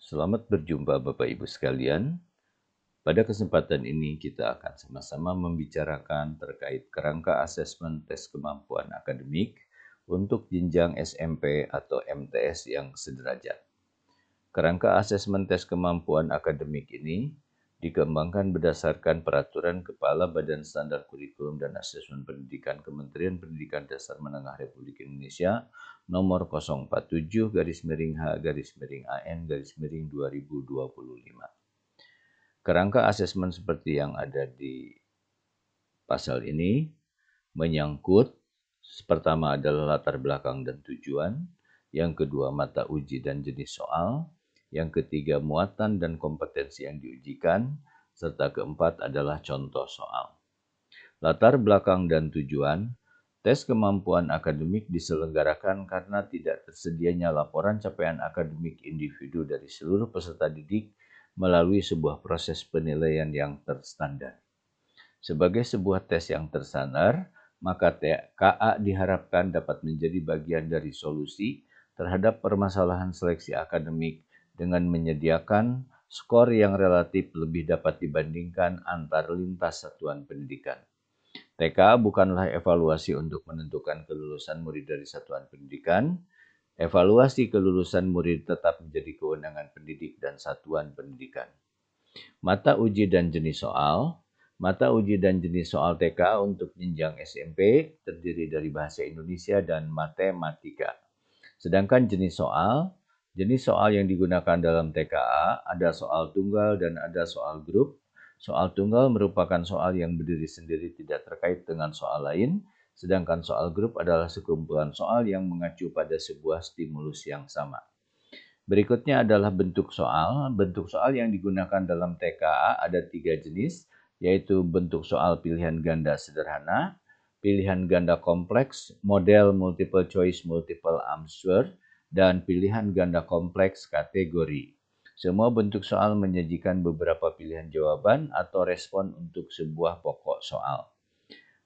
Selamat berjumpa Bapak Ibu sekalian. Pada kesempatan ini kita akan sama-sama membicarakan terkait kerangka asesmen tes kemampuan akademik untuk jenjang SMP atau MTS yang sederajat. Kerangka asesmen tes kemampuan akademik ini dikembangkan berdasarkan Peraturan Kepala Badan Standar Kurikulum dan Asesmen Pendidikan Kementerian Pendidikan Dasar Menengah Republik Indonesia nomor 047-H-AN-2025. Kerangka asesmen seperti yang ada di pasal ini menyangkut pertama adalah latar belakang dan tujuan, yang kedua mata uji dan jenis soal, yang ketiga muatan dan kompetensi yang diujikan, serta keempat adalah contoh soal. Latar belakang dan tujuan, tes kemampuan akademik diselenggarakan karena tidak tersedianya laporan capaian akademik individu dari seluruh peserta didik melalui sebuah proses penilaian yang terstandar. Sebagai sebuah tes yang terstandar, maka TKA diharapkan dapat menjadi bagian dari solusi terhadap permasalahan seleksi akademik dengan menyediakan skor yang relatif lebih dapat dibandingkan antar lintas satuan pendidikan. TKA bukanlah evaluasi untuk menentukan kelulusan murid dari satuan pendidikan. Evaluasi kelulusan murid tetap menjadi kewenangan pendidik dan satuan pendidikan. Mata uji dan jenis soal. Mata uji dan jenis soal TK untuk jenjang SMP terdiri dari bahasa Indonesia dan matematika. Sedangkan jenis soal yang digunakan dalam TKA ada soal tunggal dan ada soal grup. Soal tunggal merupakan soal yang berdiri sendiri tidak terkait dengan soal lain, sedangkan soal grup adalah sekumpulan soal yang mengacu pada sebuah stimulus yang sama. Berikutnya adalah bentuk soal. Bentuk soal yang digunakan dalam TKA ada 3 jenis, yaitu bentuk soal pilihan ganda sederhana, pilihan ganda kompleks, model multiple choice multiple answer, dan pilihan ganda kompleks kategori. Semua bentuk soal menyajikan beberapa pilihan jawaban atau respon untuk sebuah pokok soal.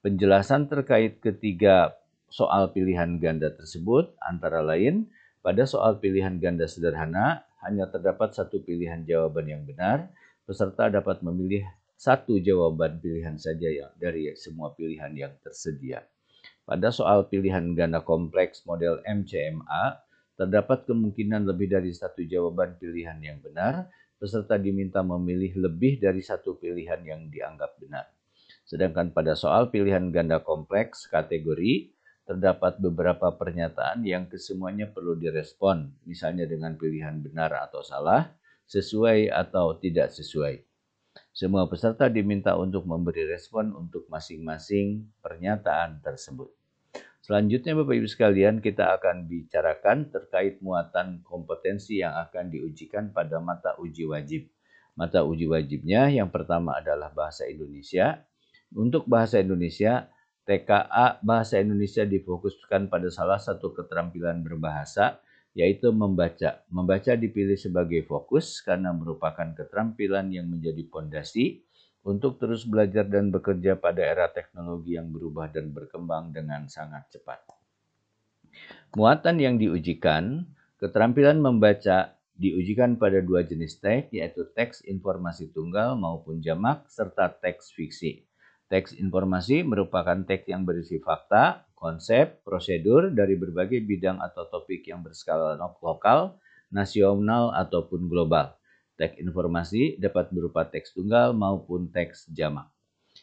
Penjelasan terkait ketiga soal pilihan ganda tersebut antara lain, pada soal pilihan ganda sederhana, hanya terdapat satu pilihan jawaban yang benar. Peserta dapat memilih satu jawaban pilihan saja dari semua pilihan yang tersedia. Pada soal pilihan ganda kompleks model MCMA, terdapat kemungkinan lebih dari satu jawaban pilihan yang benar. Peserta diminta memilih lebih dari satu pilihan yang dianggap benar. Sedangkan pada soal pilihan ganda kompleks kategori, terdapat beberapa pernyataan yang kesemuanya perlu direspon, misalnya dengan pilihan benar atau salah, sesuai atau tidak sesuai. Semua peserta diminta untuk memberi respon untuk masing-masing pernyataan tersebut. Selanjutnya Bapak Ibu sekalian, kita akan bicarakan terkait muatan kompetensi yang akan diujikan pada mata uji wajib. Mata uji wajibnya yang pertama adalah bahasa Indonesia. Untuk bahasa Indonesia, TKA Bahasa Indonesia difokuskan pada salah satu keterampilan berbahasa, yaitu membaca. Membaca dipilih sebagai fokus karena merupakan keterampilan yang menjadi pondasi untuk terus belajar dan bekerja pada era teknologi yang berubah dan berkembang dengan sangat cepat. Muatan yang diujikan, keterampilan membaca diujikan pada dua jenis teks, yaitu teks informasi tunggal maupun jamak, serta teks fiksi. Teks informasi merupakan teks yang berisi fakta, konsep, prosedur dari berbagai bidang atau topik yang berskala lokal, nasional, ataupun global. Teks informasi dapat berupa teks tunggal maupun teks jamak.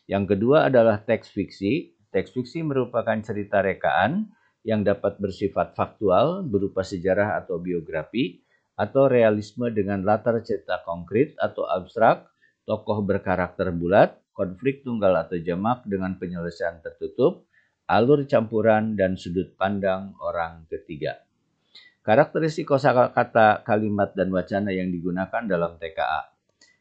Yang kedua adalah teks fiksi. Teks fiksi merupakan cerita rekaan yang dapat bersifat faktual berupa sejarah atau biografi, atau realisme dengan latar cerita konkret atau abstrak, tokoh berkarakter bulat, konflik tunggal atau jamak dengan penyelesaian tertutup, alur campuran, dan sudut pandang orang ketiga. Karakteristik kosakata, kalimat, dan wacana yang digunakan dalam TKA.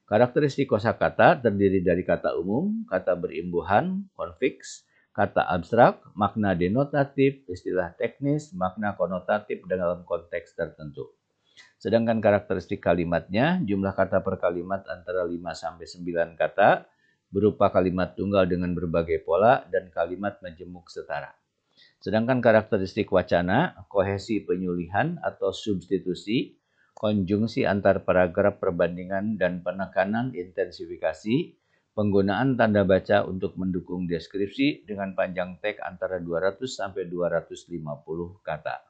Karakteristik kosakata terdiri dari kata umum, kata berimbuhan, konfiks, kata abstrak, makna denotatif, istilah teknis, makna konotatif dalam konteks tertentu. Sedangkan karakteristik kalimatnya, jumlah kata per kalimat antara 5-9 kata, berupa kalimat tunggal dengan berbagai pola dan kalimat majemuk setara. Sedangkan karakteristik wacana, kohesi penyulihan atau substitusi, konjungsi antar paragraf perbandingan dan penekanan intensifikasi, penggunaan tanda baca untuk mendukung deskripsi dengan panjang teks antara 200 sampai 250 kata.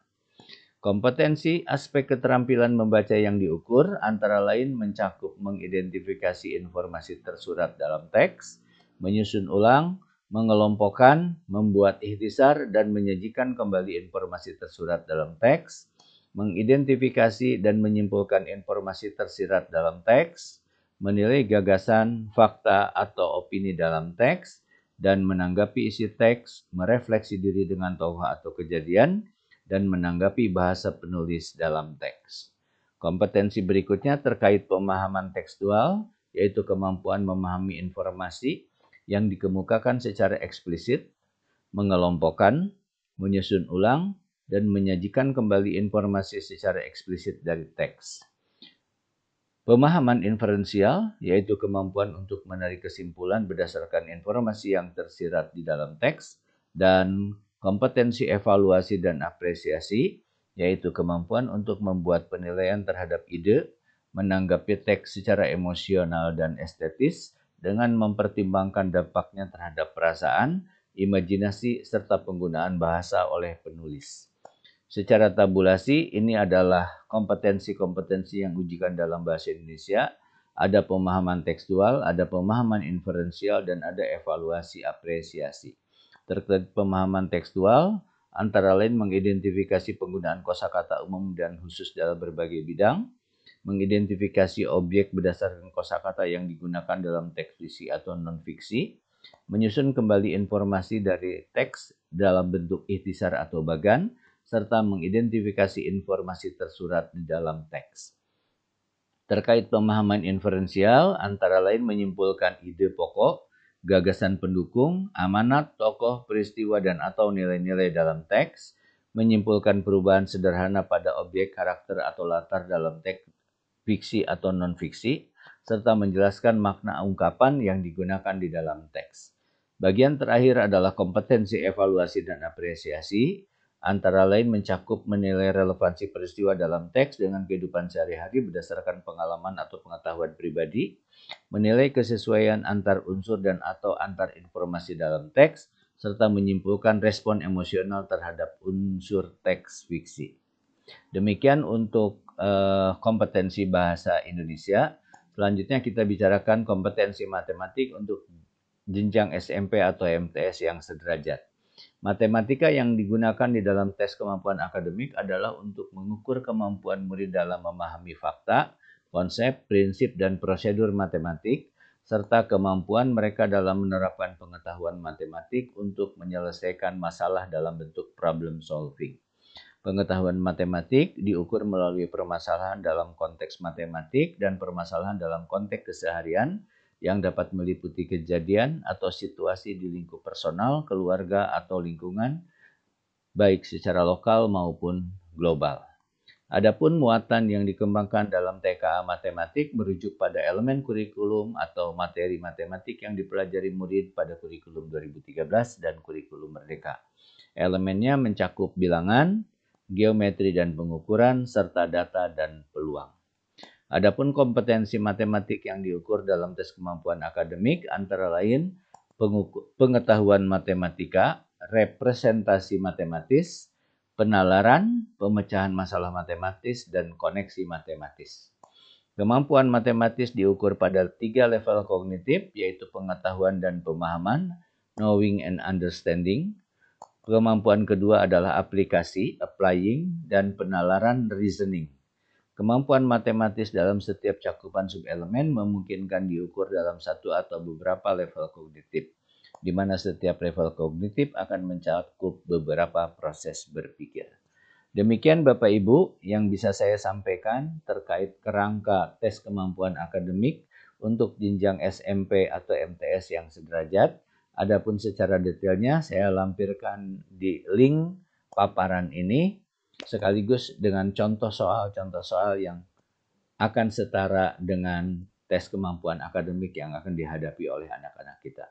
Kompetensi aspek keterampilan membaca yang diukur antara lain mencakup mengidentifikasi informasi tersurat dalam teks, menyusun ulang, mengelompokkan, membuat ikhtisar, dan menyajikan kembali informasi tersurat dalam teks, mengidentifikasi dan menyimpulkan informasi tersirat dalam teks, menilai gagasan, fakta, atau opini dalam teks, dan menanggapi isi teks, merefleksi diri dengan tokoh atau kejadian, dan menanggapi bahasa penulis dalam teks. Kompetensi berikutnya terkait pemahaman tekstual, yaitu kemampuan memahami informasi yang dikemukakan secara eksplisit, mengelompokkan, menyusun ulang, dan menyajikan kembali informasi secara eksplisit dari teks. Pemahaman inferensial, yaitu kemampuan untuk menarik kesimpulan berdasarkan informasi yang tersirat di dalam teks, dan kompetensi evaluasi dan apresiasi, yaitu kemampuan untuk membuat penilaian terhadap ide, menanggapi teks secara emosional dan estetis, dengan mempertimbangkan dampaknya terhadap perasaan, imajinasi, serta penggunaan bahasa oleh penulis. Secara tabulasi, ini adalah kompetensi-kompetensi yang diujikan dalam bahasa Indonesia. Ada pemahaman tekstual, ada pemahaman inferensial, dan ada evaluasi apresiasi. Terkait pemahaman tekstual, antara lain mengidentifikasi penggunaan kosakata umum dan khusus dalam berbagai bidang, mengidentifikasi objek berdasarkan kosakata yang digunakan dalam teks fiksi atau non-fiksi, menyusun kembali informasi dari teks dalam bentuk ikhtisar atau bagan, serta mengidentifikasi informasi tersurat di dalam teks. Terkait pemahaman inferensial, antara lain menyimpulkan ide pokok, gagasan pendukung, amanat, tokoh, peristiwa, dan atau nilai-nilai dalam teks, menyimpulkan perubahan sederhana pada objek, karakter, atau latar dalam teks fiksi atau non-fiksi, serta menjelaskan makna ungkapan yang digunakan di dalam teks. Bagian terakhir adalah kompetensi evaluasi dan apresiasi, antara lain mencakup menilai relevansi peristiwa dalam teks dengan kehidupan sehari-hari berdasarkan pengalaman atau pengetahuan pribadi, menilai kesesuaian antar unsur dan atau antar informasi dalam teks, serta menyimpulkan respon emosional terhadap unsur teks fiksi. Demikian untuk kompetensi bahasa Indonesia. Selanjutnya kita bicarakan kompetensi matematik untuk jenjang SMP atau MTS yang sederajat. Matematika yang digunakan di dalam tes kemampuan akademik adalah untuk mengukur kemampuan murid dalam memahami fakta, konsep, prinsip, dan prosedur matematik, serta kemampuan mereka dalam menerapkan pengetahuan matematik untuk menyelesaikan masalah dalam bentuk problem solving. Pengetahuan matematik diukur melalui permasalahan dalam konteks matematik dan permasalahan dalam konteks keseharian yang dapat meliputi kejadian atau situasi di lingkup personal, keluarga, atau lingkungan, baik secara lokal maupun global. Adapun muatan yang dikembangkan dalam TKA matematik merujuk pada elemen kurikulum atau materi matematik yang dipelajari murid pada kurikulum 2013 dan kurikulum Merdeka. Elemennya mencakup bilangan, geometri dan pengukuran, serta data dan peluang. Adapun kompetensi matematik yang diukur dalam tes kemampuan akademik antara lain pengetahuan matematika, representasi matematis, penalaran, pemecahan masalah matematis, dan koneksi matematis. Kemampuan matematis diukur pada 3 level kognitif, yaitu pengetahuan dan pemahaman, knowing and understanding. Kemampuan kedua adalah aplikasi, applying, dan penalaran, reasoning. Kemampuan matematis dalam setiap cakupan subelemen memungkinkan diukur dalam satu atau beberapa level kognitif, di mana setiap level kognitif akan mencakup beberapa proses berpikir. Demikian Bapak Ibu yang bisa saya sampaikan terkait kerangka tes kemampuan akademik untuk jenjang SMP atau MTS yang sederajat. Adapun secara detailnya saya lampirkan di link paparan ini, sekaligus dengan contoh soal yang akan setara dengan tes kemampuan akademik yang akan dihadapi oleh anak-anak kita.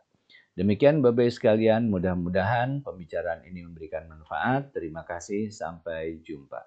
Demikian Bapak Ibu sekalian, mudah-mudahan pembicaraan ini memberikan manfaat. Terima kasih, sampai jumpa.